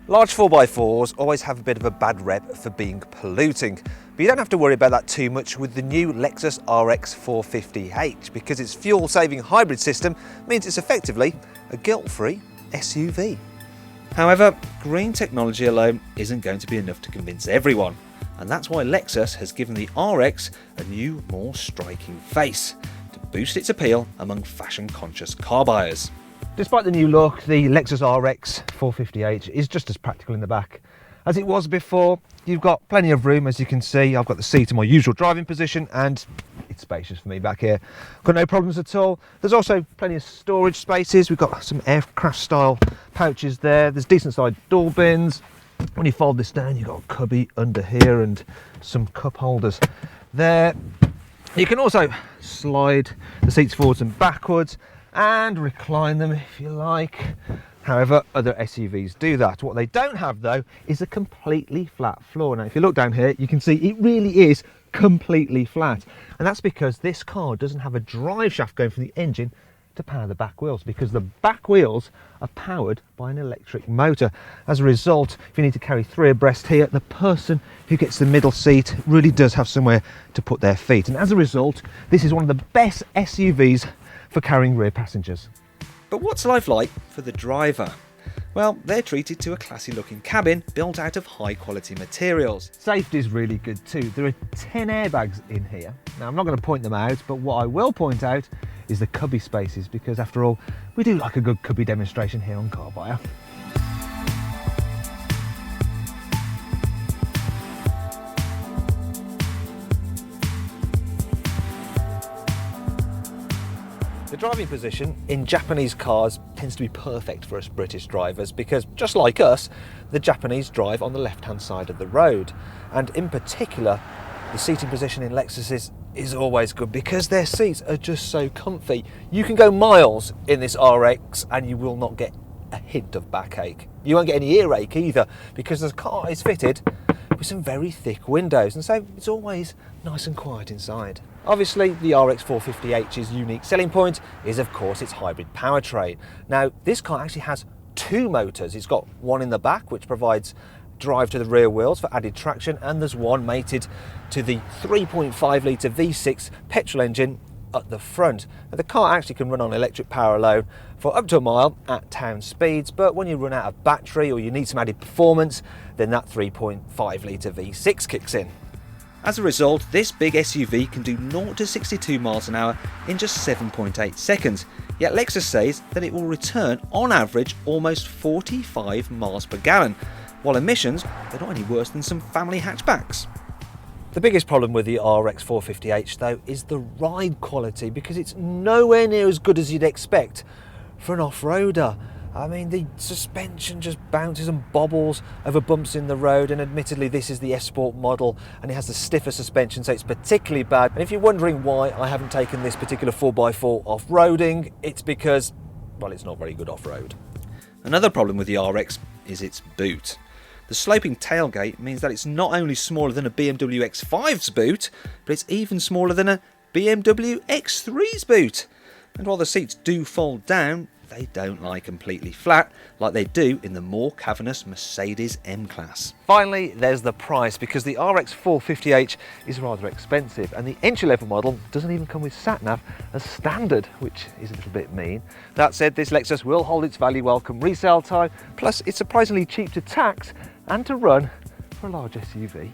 Large 4x4s always have a bit of a bad rep for being polluting, but you don't have to worry about that too much with the new Lexus RX 450h because its fuel-saving hybrid system means it's effectively a guilt-free SUV. However, green technology alone isn't going to be enough to convince everyone, and that's why Lexus has given the RX a new, more striking face to boost its appeal among fashion-conscious car buyers. Despite the new look, the Lexus RX 450h is just as practical in the back as it was before. You've got plenty of room, as you can see. I've got the seat in my usual driving position and it's spacious for me back here. Got no problems at all. There's also plenty of storage spaces. We've got some aircraft style pouches there. There's decent sized door bins. When you fold this down, you've got a cubby under here and some cup holders there. You can also slide the seats forwards and backwards and recline them if you like. However, other SUVs do that. What they don't have though is a completely flat floor. Now if you look down here, you can see it really is completely flat, and that's because this car doesn't have a drive shaft going from the engine to power the back wheels, because the back wheels are powered by an electric motor. As a result, if you need to carry three abreast here, the person who gets the middle seat really does have somewhere to put their feet, and as a result this is one of the best SUVs for carrying rear passengers. But what's life like for the driver? Well, they're treated to a classy looking cabin built out of high quality materials. Safety is really good too. There are 10 airbags in here. Now I'm not going to point them out, but what I will point out is the cubby spaces, because after all, we do like a good cubby demonstration here on CarBuyer. The driving position in Japanese cars tends to be perfect for us British drivers because, just like us, the Japanese drive on the left-hand side of the road. And in particular, the seating position in Lexuses is always good because their seats are just so comfy. You can go miles in this RX and you will not get a hint of backache. You won't get any earache either because the car is fitted with some very thick windows, and so it's always nice and quiet inside. Obviously, the RX 450h's unique selling point is, of course, its hybrid powertrain. Now, this car actually has two motors. It's got one in the back, which provides drive to the rear wheels for added traction, and there's one mated to the 3.5 litre V6 petrol engine at the front. Now, the car actually can run on electric power alone for up to a mile at town speeds, but when you run out of battery or you need some added performance, then that 3.5 litre V6 kicks in. As a result, this big SUV can do 0 to 62 miles an hour in just 7.8 seconds, yet Lexus says that it will return on average almost 45 miles per gallon, while emissions are not any worse than some family hatchbacks. The biggest problem with the RX 450h though is the ride quality, because it's nowhere near as good as you'd expect for an off-roader. I mean, the suspension just bounces and bobbles over bumps in the road, and admittedly this is the S-Sport model and it has the stiffer suspension, so it's particularly bad. And if you're wondering why I haven't taken this particular 4x4 off-roading, it's because, well, it's not very good off-road. Another problem with the RX is its boot. The sloping tailgate means that it's not only smaller than a BMW X5's boot, but it's even smaller than a BMW X3's boot. And while the seats do fold down, they don't lie completely flat like they do in the more cavernous Mercedes M-Class. Finally, there's the price, because the RX 450h is rather expensive and the entry-level model doesn't even come with sat-nav as standard, which is a little bit mean. That said, this Lexus will hold its value welcome resale time, plus it's surprisingly cheap to tax and to run for a large SUV.